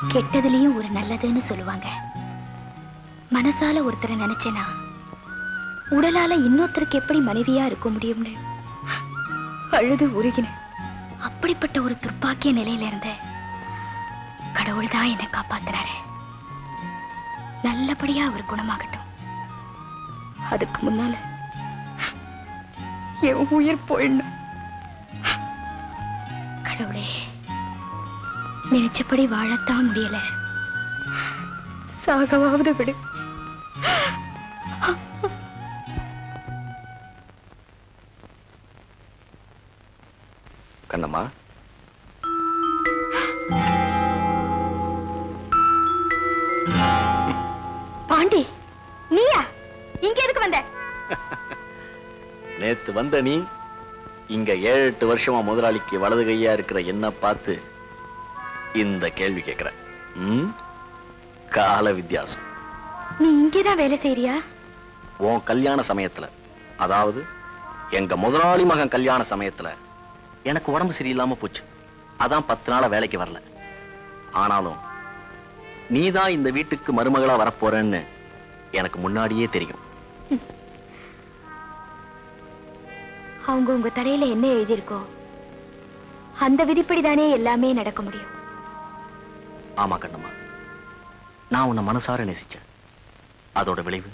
கெட்டதுலயும் ஒரு நல்லதுன்னு சொல்லுவாங்க. மனசால ஒருத்தரை நினைச்சேனா உடலால இன்னொருத்தருக்கு எப்படி மனைவியா இருக்க முடியும்னு அழுது உருகினேன். அப்படிப்பட்ட ஒரு துர்ப்பாக்கிய நிலையில இருந்த கடவுள் தான் என்னை காப்பாத்தினாரு. நல்லபடியா அவர் குணமாகட்டும். அதுக்கு முன்னால என் உயிர் போயிடணும். கடவுளே, நினைச்சபடி வாழத்தான் முடியல, சாகவாவது விடு. கண்ணம்மா, பாண்டி, நீயா இங்க எதுக்கு வந்த? நேத்து வந்த நீ இங்க 7-8 வருஷமா முதலாளிக்கு வலது கையா இருக்கிற என்ன பார்த்து இந்த கேள்வி கேட்கிற. கால வித்தியாசம். நீ இங்கேதான் வேலை செய்யறியா? உன் கல்யாண சமயத்துல, அதாவது எங்க முதலாளி மகன் கல்யாண சமயத்துல எனக்கு உடம்பு சரியில்லாம போச்சு. அதான் 10 நாளா வேலைக்கு வரல. ஆனாலும் நீதான் இந்த வீட்டுக்கு மருமகளா வரப்போறேன்னு எனக்கு முன்னாடியே தெரியும். அவங்க உங்க தலையில என்ன எழுதியிருக்கோ அந்த விதிப்படிதானே எல்லாமே நடக்க முடியும். ஆமா கண்ணம்மா, நான் உன்னை மனசார நேசிச்சேன். அதோட விளைவு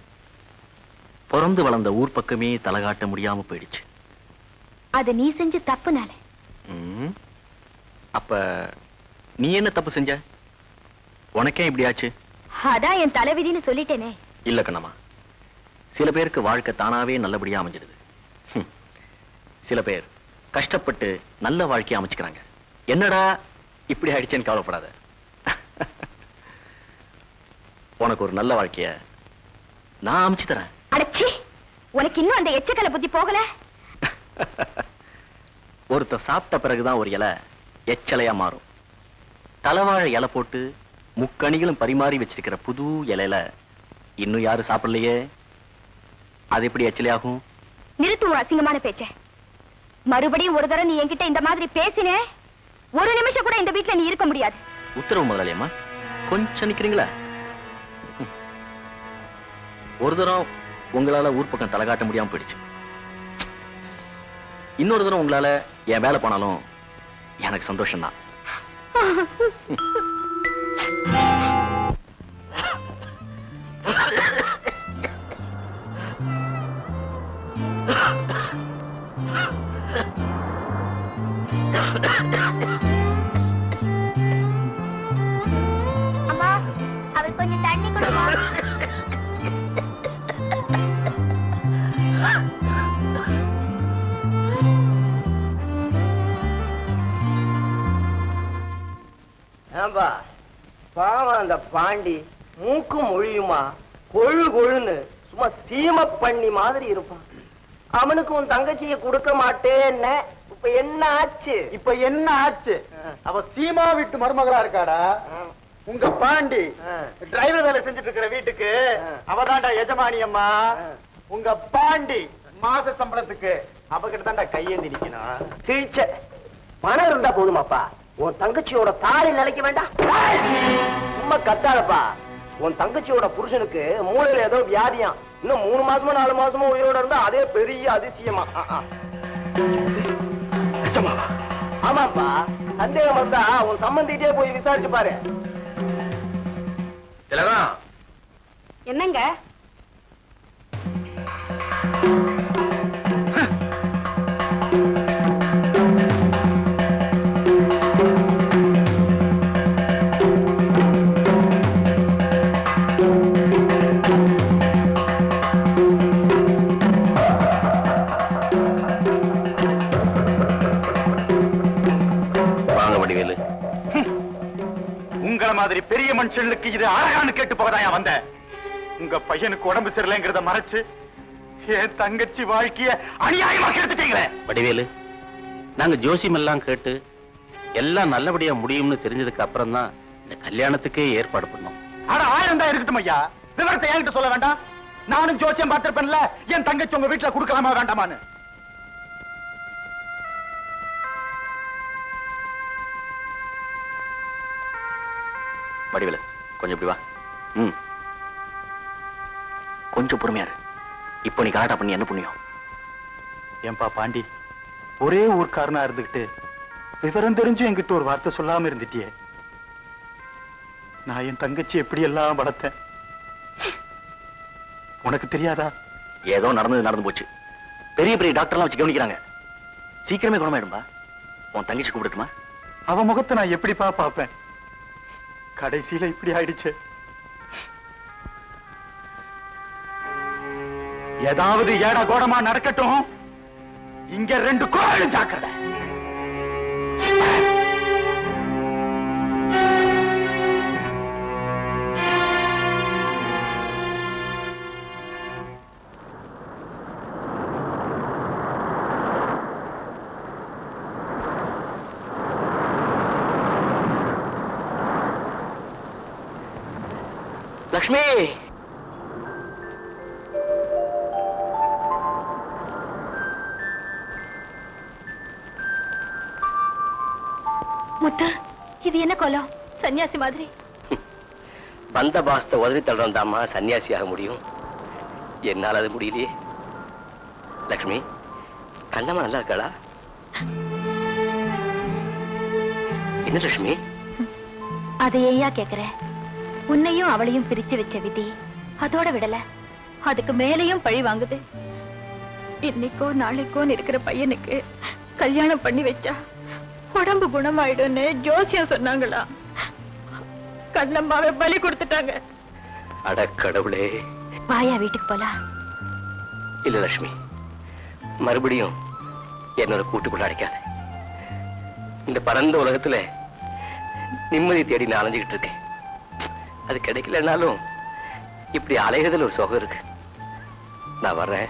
பிறந்து வளர்ந்த ஊர் பக்கமே தலகாட்ட முடியாம போயிடுச்சு. அது நீ செஞ்ச தப்புனால. அப்ப நீ என்ன தப்பு செஞ்ச? உனக்கே இப்படி ஆச்சு? அதான் என் தலைவிதின்னு சொல்லிட்டேனே. இல்ல கண்ணம்மா, சில பேருக்கு வாழ்க்கை தானாவே நல்லபடியா அமைஞ்சிடுது. சில பேர் கஷ்டப்பட்டு நல்ல வாழ்க்கையை அமைச்சுக்கிறாங்க. என்னடா இப்படி ஆயிடுச்சேன்னு கவலைப்படாத. உனக்கு ஒரு நல்ல வாழ்க்கைய நான் அமைச்சு தரேன். அடச்சி, உனக்கு இன்னும் அந்த எச்சக்கலை புத்தி போகல. ஒருத்த சாப்பிட்ட பிறகுதான் ஒரு இலை எச்சலையா மாறும். தலைவாழை இலை போட்டு முக்கணிகளும் பரிமாறி வச்சிருக்கிற புது இலையில இன்னும் யாரும் சாப்பிடலையே, அது எப்படி எச்சலையாகும்? நிறுத்து அசிங்கமான பேச்ச. மறுபடியும் ஒரு தடவை நீ என்கிட்ட இந்த மாதிரி பேசினே, ஒரு நிமிஷம் கூட இந்த வீட்டுல நீ இருக்க முடியாது. உத்தரவு முதலாளியம்மா, கொஞ்சம் நிக்கிறீங்களா? ஒரு தரம் உங்களால ஊர் பக்கம் தலை காட்ட முடியாம போயிடுச்சு. இன்னொரு தரம் உங்களால என் வேலை போனாலும் எனக்கு சந்தோஷம் தான். அம்மா, அவர் கொஞ்சம் தண்ணி கொடுமா. பாவம் அந்த பாண்டி மூக்கு மொழியுமா கொழு கொழுன்னு சும்மா சீம பண்ணி மாதிரி இருப்பான். அவனுக்கு உன் தங்கச்சிய கொடுக்க மாட்டேன்னு இப்ப என்ன ஆச்சு? இப்ப என்ன ஆச்சு? அவ சீமா வீட்டு மருமகளா இருக்காடா. உங்க பாண்டி டிரைவர் வேலை செஞ்சுட்டு இருக்கிற வீட்டுக்கு அவதாண்டா எஜமானி அம்மா. உங்க பாண்டி மாச சம்பளத்துக்கு அவகிட்ட தாண்டா கையேந்தி நிக்கணும். கிழிச்ச பணம் இருந்தா போதுமாப்பா, உன் தங்கச்சியோட தாலி நிலைக்க வேண்டாம். சும்மா கத்தாதப்பா. உன் தங்கச்சியோட புருஷனுக்கு மூளையில ஏதோ வியாதியாம். இன்னும் 3 மாசமோ 4 மாசமோ உயிரோட இருந்தா அதே பெரிய அதிசயமா. ஆமாப்பா, சந்தேகம் வந்தா உன் சம்பந்திட்டே போய் விசாரிச்சு பாரு. என்னங்க? உங்கள மாதிரி பெரிய மனுஷனுக்கு இது அழகான்னு கேட்டு போகதான் வந்த. உங்க பையனுக்கு உடம்பு சரியில்லைங்கிறத மறைச்சு என் தங்கச்சி வாழ்க்கைய அநியாயமா கெடுத்துட்டீங்களே. வடிவேலு, நாங்க ஜோசியம் எல்லாம் கேட்டு எல்லாம் நல்லபடியா முடியும்னு தெரிஞ்சதுக்கு அப்புறம் தான் இந்த கல்யாணத்துக்கே ஏற்பாடு பண்ணோம். ஆனா 1000 தான் இருக்கட்டும் ஐயா, விவரத்தை என்கிட்ட சொல்ல வேண்டாம். நானும் ஜோசியம் பார்த்திருப்பேன்ல, என் தங்கச்சி உங்க வீட்டுல கொடுக்கலாமா வேண்டாமான்னு. வடிவேலு கொஞ்சம் இப்படி வா. ம், கொஞ்சம் பொறுமையாரு. இப்போ நீ கலாட்டா பண்ணி என்ன புண்ணியம்? ஏன்பா பாண்டி, ஒரே ஊர்க்காரனா இருந்துகிட்டு விவரம் தெரிஞ்சும் என்கிட்ட ஒரு வார்த்தை சொல்லாம இருந்துட்டியே. நான் என் தங்கச்சி எப்படி எல்லாம் வளர்த்தேன் உனக்கு தெரியாதா? ஏதோ நடந்து போச்சு. பெரிய பெரிய டாக்டர்லாம் வச்சு கவனிக்கிறாங்க. சீக்கிரமே குணமாயிடும்பா. உன் தங்கச்சி கூப்பிட்டுமா? அவ முகத்தை நான் எப்படிப்பா பார்ப்பேன்? கடைசியில இப்படி ஆயிடுச்சு. ஏதாவது ஏடா கோடமா நடக்கட்டும், இங்க 2 கோயிலும் ஜாக்கிரதை. லக்ஷ்மி, முத்து, இது என்ன கோலம்? சன்னியாசி மாதிரி. வந்த பாசத்தை உதவி தள்ளுறதாம்மா சன்னியாசியாக முடியும். என்னால் அது முடியலையே. லக்ஷ்மி, கண்ணம்மா நல்லா இருக்காளா? என்ன லட்சுமி? அதை ஏயா கேக்குற? உன்னையும் அவளையும் பிரிச்சு வச்ச விதி அதோட விடல, அதுக்கு மேலையும் பழி வாங்குது. இன்னைக்கோ நாளைக்கோ இருக்கிற பையனுக்கு கல்யாணம் பண்ணி வச்சா உடம்பு குணமாயிடும்னு ஜோசியம் சொன்னாங்களா? கண்ணம்மாவை பலி கொடுத்துட்டாங்க. அட கடவுளே. வாயா வீட்டுக்கு போலாம். இல்ல லட்சுமி, மறுபடியும் என்னோட கூட்டுக்குள்ள அடைக்காத. இந்த பரந்த உலகத்துல நிம்மதி தேடி நான் அலைஞ்சுக்கிட்டு இருக்கேன். அது கிடைக்கலனாலும் இப்படி அலைகிறதுல ஒரு சுகம் இருக்கு. நான் வர்றேன்.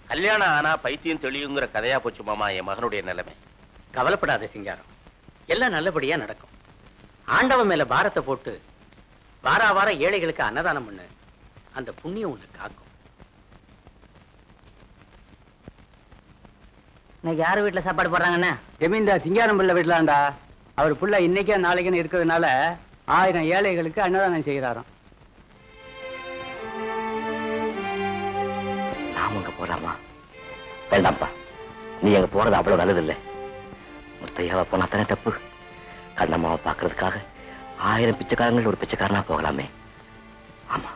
கல்யாணம் ஆனா பைத்தியம் தெளியுங்கிற கதையா போச்சு மாமா என் மகனுடைய நிலைமை. கவலைப்படாத சிங்காரம், எல்லாம் நல்லபடியா நடக்கும். ஆண்டவன் மேல பாரத்தை போட்டு வார ஏழைகளுக்கு அன்னதானம் பண்ணு. அந்த புண்ணியம் உன்னை காக்கும். இன்னைக்கு யாரு வீட்டுல சாப்பாடு போடுறாங்கண்ணா? ஜமீன்தார் சிங்காரம் பிள்ளை வீட்டுலாண்டா. அவர் புள்ள இன்னைக்கே நாளைக்குன்னு இருக்கிறதுனால 1000 ஏழைகளுக்கு அன்னதானம் செய்கிறாராம். நாம அங்க போலாமா? வேண்டாம்ப்பா, நீ அங்க போறது அவ்வளவு நல்லது இல்லை. முத்தையாவை போனா தானே தப்பு. கண்ணம்மாவை பாக்குறதுக்காக 1000 பிச்சைக்காரங்கள் ஒரு பிச்சைக்காரனா போகலாமே. ஆமா.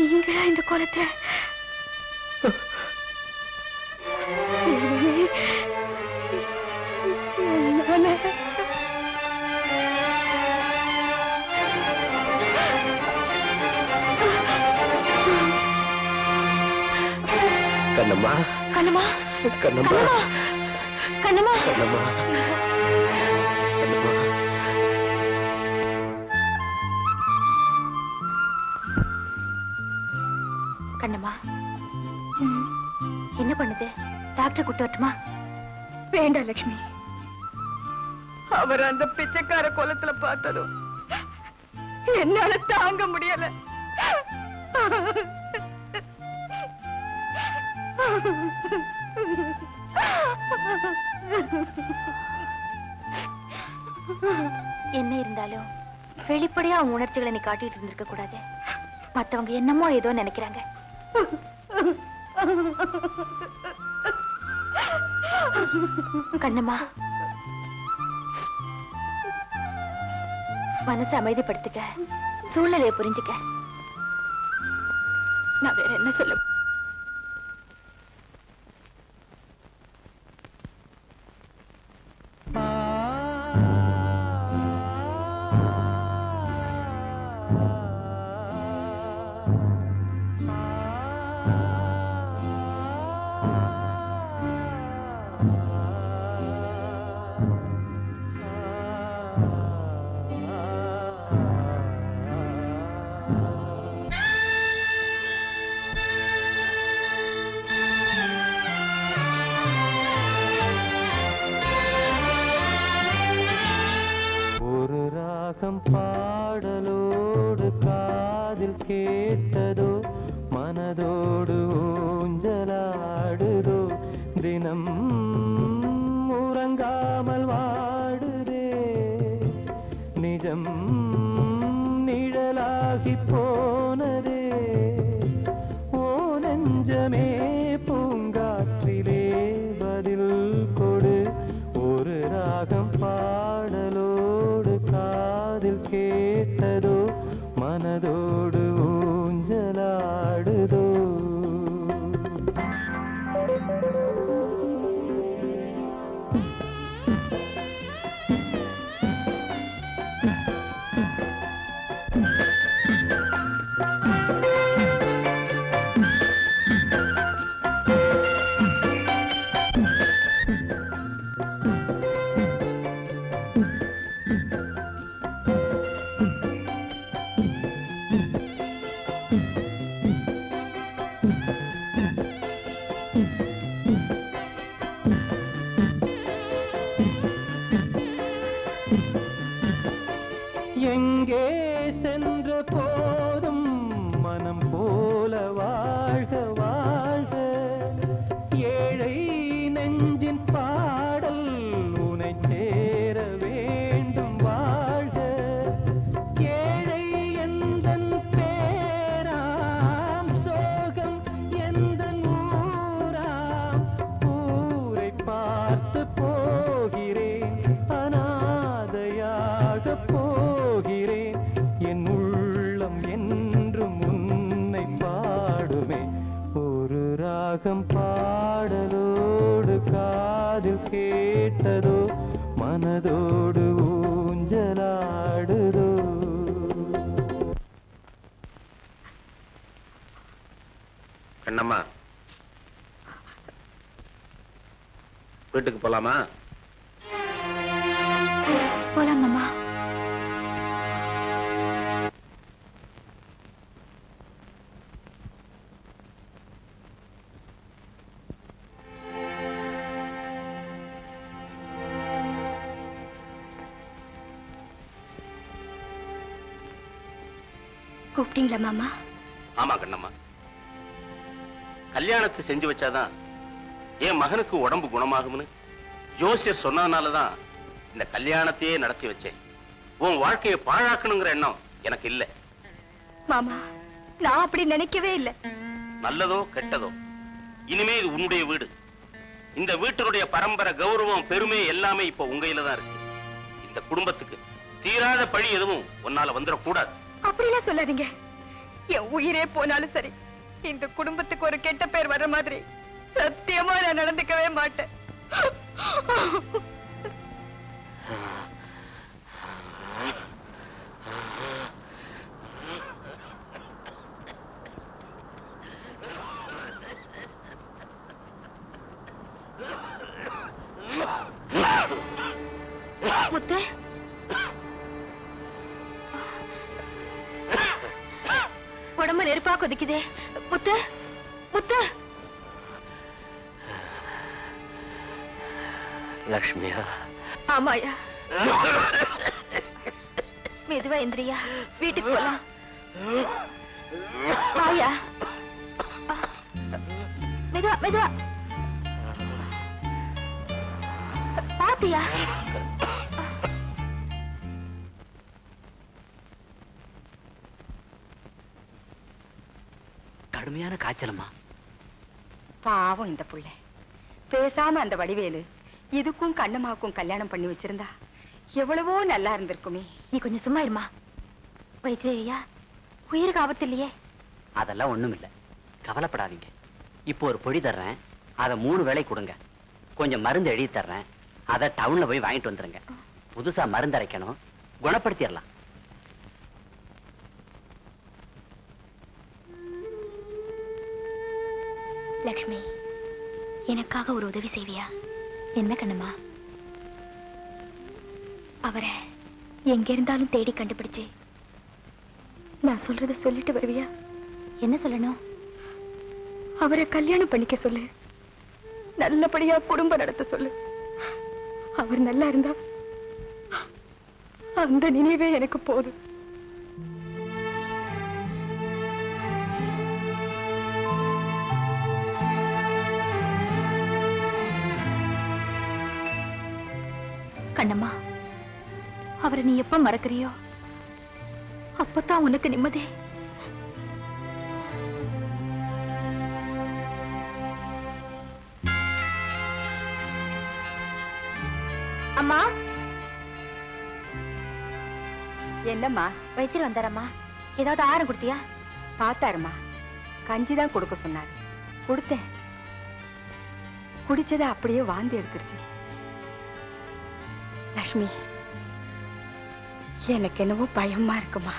நீங்களா இந்த கோலத்தை? கண்ணம்மா, கண்ணம்மா, கண்ணம்மா, கண்ணம்மா, கண்ணம்மா, கண்ணம்மா. கண்ணம்மா, என்ன பண்ணுது? டாக்டர் கூட்டு வரட்டுமா? வேண்டாம் லட்சுமி, அவர் அந்த பிச்சைக்கார கோலத்துல பார்த்ததும் என்னால தாங்க முடியல. என்ன இருந்தாலும் வெளிப்படையா அவங்க உணர்ச்சிகளை நீ காட்டிட்டு இருந்திருக்க கூடாது. மத்தவங்க என்னமோ ஏதோ நினைக்கிறாங்க. கண்ணம்மா, மனசை அமைதிப்படுத்திக்க, சூழ்நிலையை புரிஞ்சுக்க. நான் வேற என்ன சொல்ல? பாடலோடு காதில் கேட்டதோ மனதோடு ஊஞ்சலாடுதோ தினம் உறங்காமல் வாடுதே நிஜம் நிழலாகி போனதே ஓ நெஞ்சமே பூங்காற்றிலே பதில் கொடு ஒரு ராகம் பாடலோடு காதில் கேட்டதோ மனதோடு ஊஞ்சலாடுதோ எங்கே சென்ற போதும் மனம் போல வாழ்க வாழ்க ஏழை நெஞ்சின் பாடல் உனை சேர வேண்டும் வாழ்க ஏழை எந்தன் பேராம் சோகம் எந்தன் ஊராம் ஊரை பார்த்து போகிறேன் அநாதையாக போகிறேன் என் உள்ளம் என்றும் உன்னை பாடுமே ஒரு ராகம் பாடலோடு காதில் கேட்டதோ மனதோடு ஊஞ்சலாடுதோ கண்ணம்மா, வீட்டுக்கு போலாமா? போலாம் மாமா. கூப்பிட்டீங்களா மாமா? ஆமா கண்ணம்மா, கல்யாணத்தை செஞ்சு வச்சாதான் என் மகனுக்கு உடம்பு குணமாகும்னு ஜோசியர் சொன்னதுனாலதான் இந்த கல்யாணத்தையே நடத்தி வச்சேன். உன் வாழ்க்கையை பாழாக்கணுங்கிற எண்ணம் எனக்கு இல்ல மாமா. நான் அப்படி நினைக்கவே இல்லை. நல்லதோ கெட்டதோ, இனிமே இது உன்னுடைய வீடு. இந்த வீட்டினுடைய பரம்பரை கௌரவம் பெருமை எல்லாமே இப்ப உங்க கையில தான் இருக்கு. இந்த குடும்பத்துக்கு தீராத பழி எதுவும் உன்னால வந்துடக்கூடாது. அப்படிலாம் சொல்லாதீங்க. என் உயிரே போனாலும் சரி, இந்த குடும்பத்துக்கு ஒரு கெட்ட பேர் வர்ற மாதிரி சத்தியமா நான் நடந்துக்கவே மாட்டேன். முத்து, உடம்பு நெருப்பா கொதிக்குதே. முத்து, முத்து. லக்ஷ்மியா? ஆமாயா, மெதுவா எந்திரியா, வீட்டுக்கு போலாம். வாயா, மெதுவா மெதுவா. பாத்தியா? கடுமையான காய்ச்சலம்மா. பாவம் இந்த புள்ள. பேசாம அந்த வடிவேலு இதுக்கும் கண்ணம்மாவுக்கும் கல்யாணம் பண்ணி வச்சிருந்தா எவ்வளவோ நல்லா இருந்திருக்குமே. நீ கொஞ்சம் சும்மா இருமா. வைத்தியா, உயிருக்கு ஆபத்து இல்லையே? அதெல்லாம் ஒண்ணுமில்ல, கவலைப்படாதீங்க. இப்போ ஒரு பொடி தர்றேன், அதை 3 வேளை கொடுங்க. கொஞ்சம் மருந்து எழுதி தர்றேன், அதை டவுன்ல போய் வாங்கிட்டு வந்துருங்க. புதுசா மருந்து அரைக்கணும், குணப்படுத்திடலாம். லக்ஷ்மி, எனக்காக ஒரு உதவி செய்வியா? என்ன கண்ணம்மா? அவரை எங்க இருந்தாலும் தேடி கண்டுபிடிச்சு நான் சொல்றத சொல்லிட்டு வருவியா? என்ன சொல்லணும்? அவரை கல்யாணம் பண்ணிக்க சொல்லு. நல்லபடியா குடும்பம் நடத்த சொல்லு. அவர் நல்லா இருந்தா அந்த நினைவே எனக்கு போதும். கண்ணம்மா, அவரை நீ எப்ப மறக்கறியோ அப்பதான் உனக்கு நிம்மதி. அம்மா, என்னம்மா? வைத்தியர் வந்தாரம்மா. ஏதாவது ஆரம் கொடுத்தியா? பார்த்தாருமா, கஞ்சிதான் கொடுக்க சொன்னார். கொடுத்தேன். குடிச்சதை அப்படியே வாந்தி எடுத்துருச்சு. லக்ஷ்மி, எனக்கு என்னவோ பயமா இருக்குமா.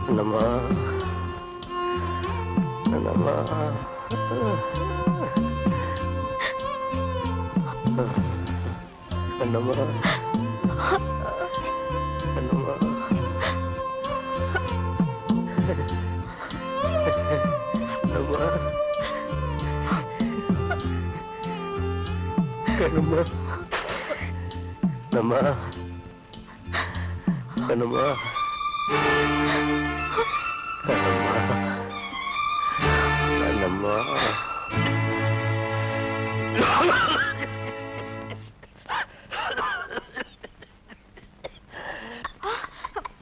கண்ணம்மா, கண்ணம்மா, கண்ணம்மா, கண்ணம்மா, கண்ணம்மா, கண்ணம்மா, கண்ணம்மா, கண்ணம்மா,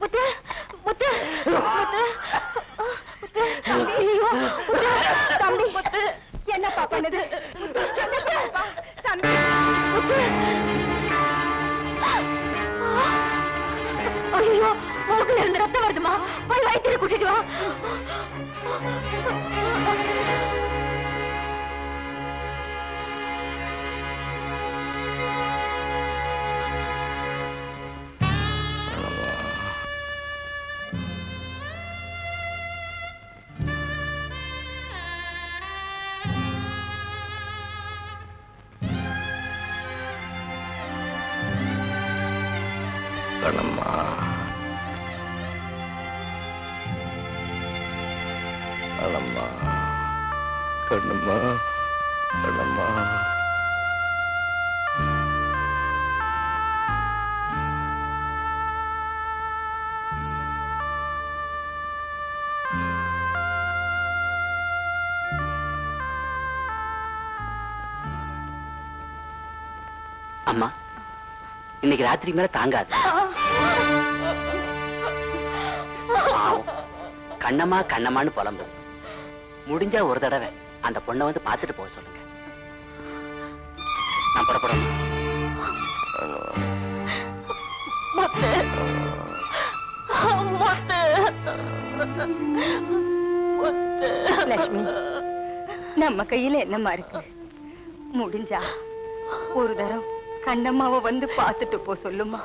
முத்து, முத்து, முத்து, ஐயோ, தம்பி, என்னப்பா பண்ணுது? தம்பி, ஐயோ, மூக்குல இருந்து ரத்தம் வருதுமா. போய் வைத்தியரை கூட்டிட்டு வா. கண்ணம்மா, கண்ணம்மா, கண்ணம்மா, கண்ணம்மா, அம்மா, இன்னைக்கு ராத்திரி மேல தாங்காது. பாவம், கண்ணம்மா கண்ணம்மான்னு புலம்பும். முடிஞ்சா ஒரு தடவை அந்த பொண்ணை வந்து பார்த்துட்டு போக சொல்லுங்க. நான் புறப்படணும். லக்ஷ்மி, நம்ம கையில என்னம்மா இருக்கு? முடிஞ்சா ஒரு தரம் கண்ணம்மாவை வந்து பார்த்துட்டு போ சொல்லுமா.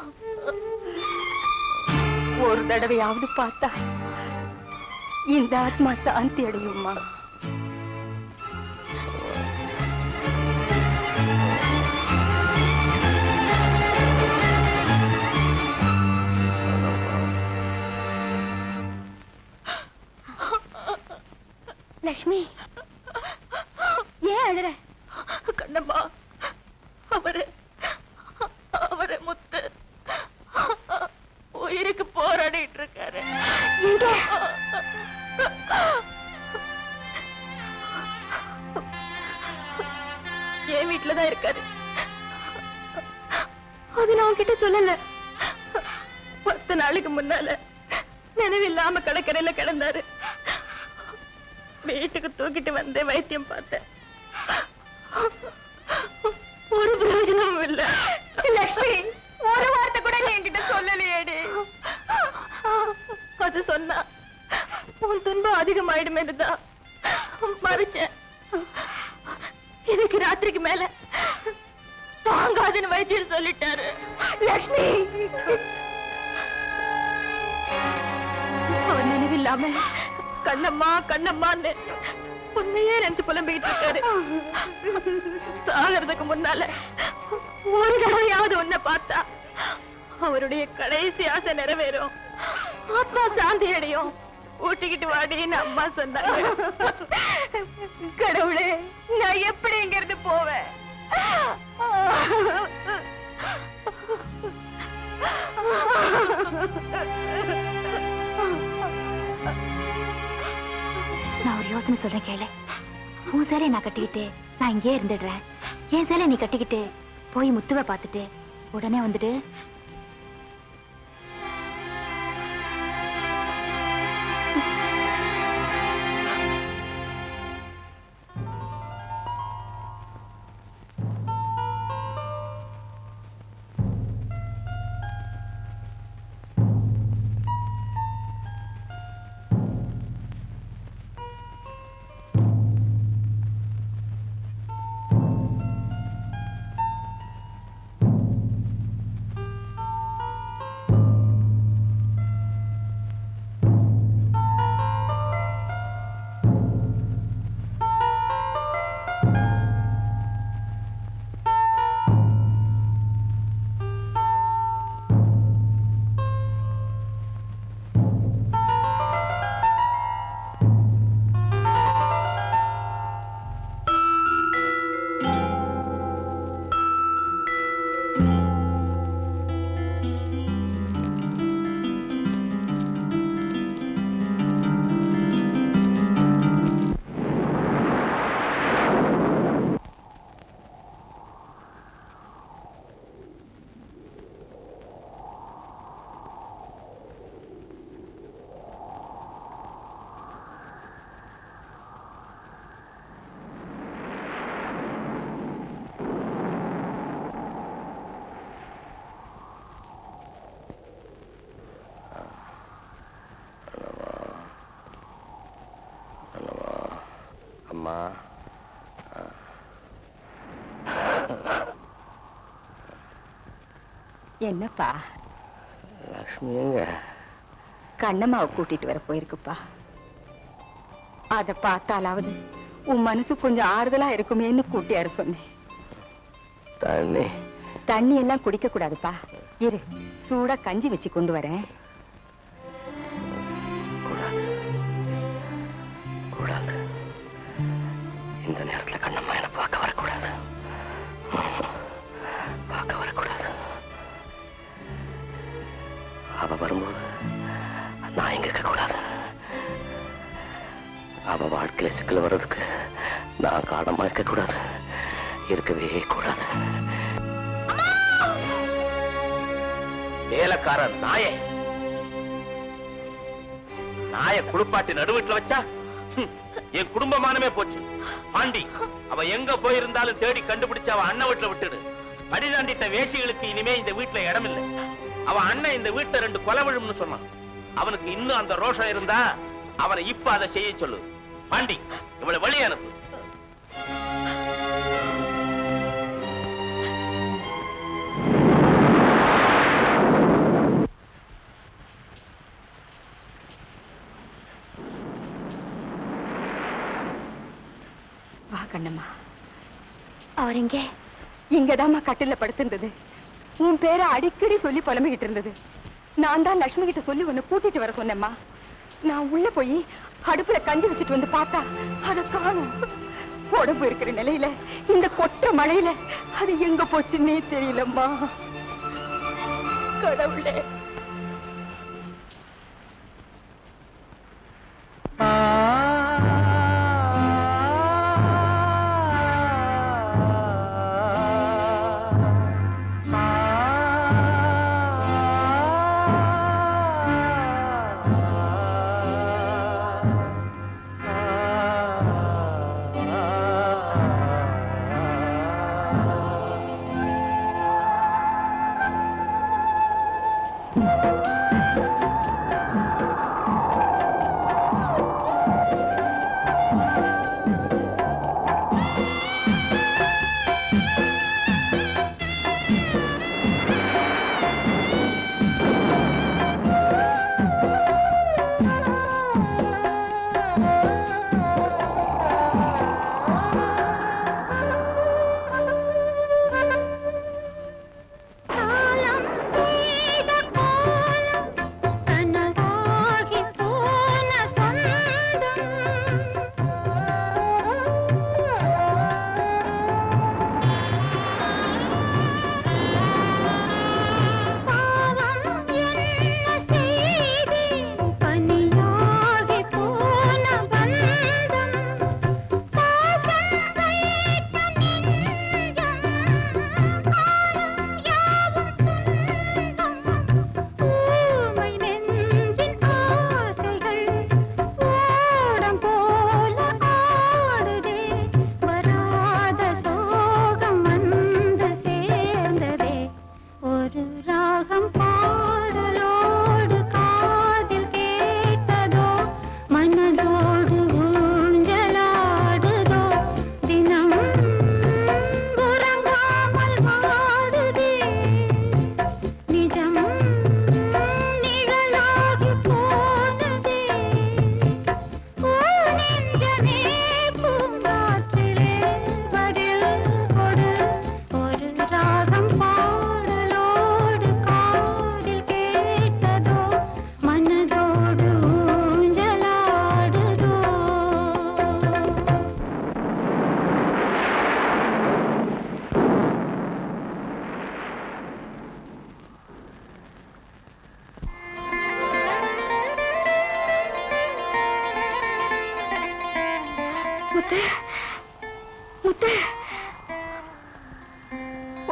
ஒரு தடவையாவது பார்த்தா இந்த ஆத்மா சாந்தி அடையுமா. லட்சுமி, ஏன் அழுற? கண்ணம்மா, அவரு முத்து உயிருக்கு போராடிட்டு இருக்காரு. என் வீட்டுலதான் இருக்காரு. அது நான் உன்கிட்ட சொல்லல. 10 நாளைக்கு முன்னால நினைவில்லாம கடற்கரையில கிடந்தாரு. வீட்டுக்கு தூக்கிட்டு வந்து வைத்தியம் பார்த்தேன். ஒரு பிரயோஜனமும் இல்ல. லட்சுமி, ஒரு வார்த்தை கூட நீ என்கிட்ட சொல்லலையேடி. அது சொன்னா உன் துன்பம் அதிகமாயிடுமேதான் மறைச்சேன். எனக்கு ராத்திரிக்கு மேல தாங்காதுன்னு வைத்தியர் சொல்லிட்டாரு. லட்சுமி, அவன் நினைவில்லாம கண்ணம்மா கண்ணம்மான்னு உண்மையே நினைச்சு புலம்பிக்கிட்டு இருக்காரு. சாகிறதுக்கு முன்னால ஒரு தடவையாவது உன்னை பார்த்தா அவருடைய கடைசி ஆசை நிறைவேறும், ஆத்மா சாந்தி அடையும். ஊட்டிக்கிட்டு வாடின்னு அம்மா சொன்னாங்க. கடவுளே, நான் எப்படி இங்க இருந்து போவேன்? நான் ஒரு யோசனை சொல்றேன் கேளு. உன் சேலை நான் கட்டிக்கிட்டு நான் இங்கே இருந்துடுறேன். என் சேலை நீ கட்டிக்கிட்டு போய் முத்துவை பார்த்துட்டு உடனே வந்துட்டு. அம்மா, என்னப்பா? லட்சுமி எங்க? கண்ணம்மாவை கூட்டிட்டு வர போயிருக்குப்பா. அத பார்த்தாலாவது உன் மனசு கொஞ்சம் ஆறுதலா இருக்குமேன்னு கூட்டியாரு சொன்னேன். தண்ணி தண்ணி எல்லாம் குடிக்க கூடாதுப்பா. இரு, சூடா கஞ்சி வச்சு கொண்டு வரேன். கூடாது. இந்த நேரத்துல கண்ணம்மா என்ன பார்க்க வரக்கூடாது. பார்க்க வரக்கூடாது. அவ வரும்போது நான் இங்க இருக்க கூடாது. அவ வாழ்க்கையில சிக்கல் வர்றதுக்கு நான் காரணமா இருக்க கூடாது. இருக்கவே கூடாது. வேலைக்காரன் நாயே, நாய குளிப்பாட்டி நடுவீட்டுல வச்சா என் குடும்பமானமே போச்சு. பாண்டி, அவ எங்க போயிருந்தாலும் தேடி கண்டுபிடிச்சு அவ அண்ணன் வீட்டுல விட்டுடு. படிதாண்டிட்ட வேசிகளுக்கு இனிமே இந்த வீட்டுல இடம் இல்லை. அவ அண்ணன் இந்த வீட்டுல 2 கொலை விழும்னு சொன்னான். அவனுக்கு இன்னும் அந்த ரோஷம் இருந்தா அவனை இப்ப அதை செய்ய சொல்லு. பாண்டி, இவளை வெளியே அனுப்பு. கண்ணம்மா. அவர் எங்கே? இங்கதாம்மா கட்டில படுத்திருந்தது. உன் பேரை அடிக்கடி சொல்லி புலம்பிக்கிட்டு இருந்தது. நான் தான் லட்சுமி கிட்ட சொல்லி உன்னை கூட்டிட்டு வர சொன்னேம்மா. நான் உள்ள போய் அடுப்புல கஞ்சி வச்சுட்டு வந்து பார்த்தா அதை காணும். உடம்பு இருக்கிற நிலையில இந்த கொற்ற மழையில அது எங்க போச்சுன்னே தெரியலம்மா. கடவுளே.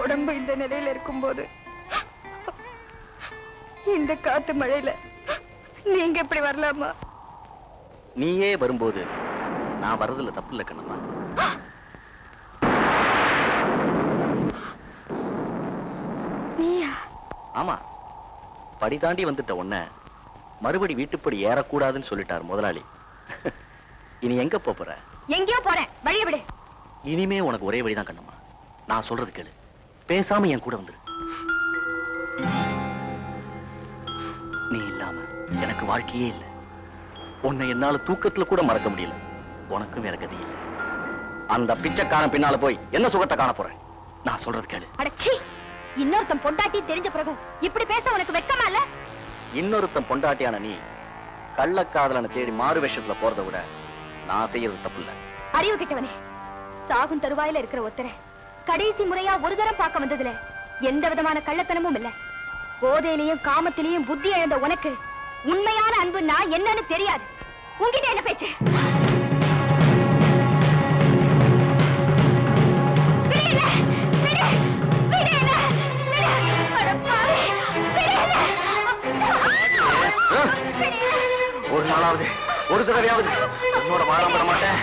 உடம்பு இந்த நிலையில இருக்கும்போது இந்த காத்து மழையில நீங்க இப்படி வரலாமா? நீயே வரும்போது நான் வர்றதுல தப்பு இல்ல கண்ணம்மா. நீயா? ஆமா, படி தாண்டி வந்துட்ட உன்ன மறுபடி வீட்டுப்படி ஏறக்கூடாதுன்னு சொல்லிட்டார் முதலாளி. இனி எங்க போற? எங்கேயோ போறேன், வழிய விடு. இனிமே உனக்கு ஒரே வழிதான் கண்ணம்மா. நான் சொல்றது கேளு, பேசாம என் கூட வந்துரு. நீ இல்லாம எனக்கு வாழ்க்கையே இல்லை. உன்னை என்னால தூக்கத்துல கூட மறக்க முடியல. உனக்கும் வேற கதி இல்லை. அந்த பிச்சைக்காரன் பின்னால போய் என்ன சுகத்தை காண போறேன்? நான் சொல்றது கேளு. அடச்சி, இன்னொருத்தன் பொண்டாட்டி தெரிஞ்ச பிறகு இப்படி பேச உனக்கு வெட்கமா இல்ல? இன்னொருத்தன் பொண்டாட்டியான நீ கள்ளக்காதலனை தேடி மாறு வேஷத்துல போறதை விட நான் செய்யறது தப்பு இல்ல. அறிவு கிட்டவனே, சாகும் தருவாயில இருக்கிற ஒருத்தரை கடைசி முறையா ஒரு தரம் பார்க்க வந்ததுல எந்த விதமான கள்ளத்தனமும் இல்ல. போதையிலையும் காமத்திலையும் புத்தி இழந்த உனக்கு உண்மையான அன்பு நான் என்னன்னு தெரியாது. உன்கிட்ட என்ன பேச்சு? ஒரு நாளாவது ஒரு தடவையாவது உன்னோட வாழ விட மாட்டேன்.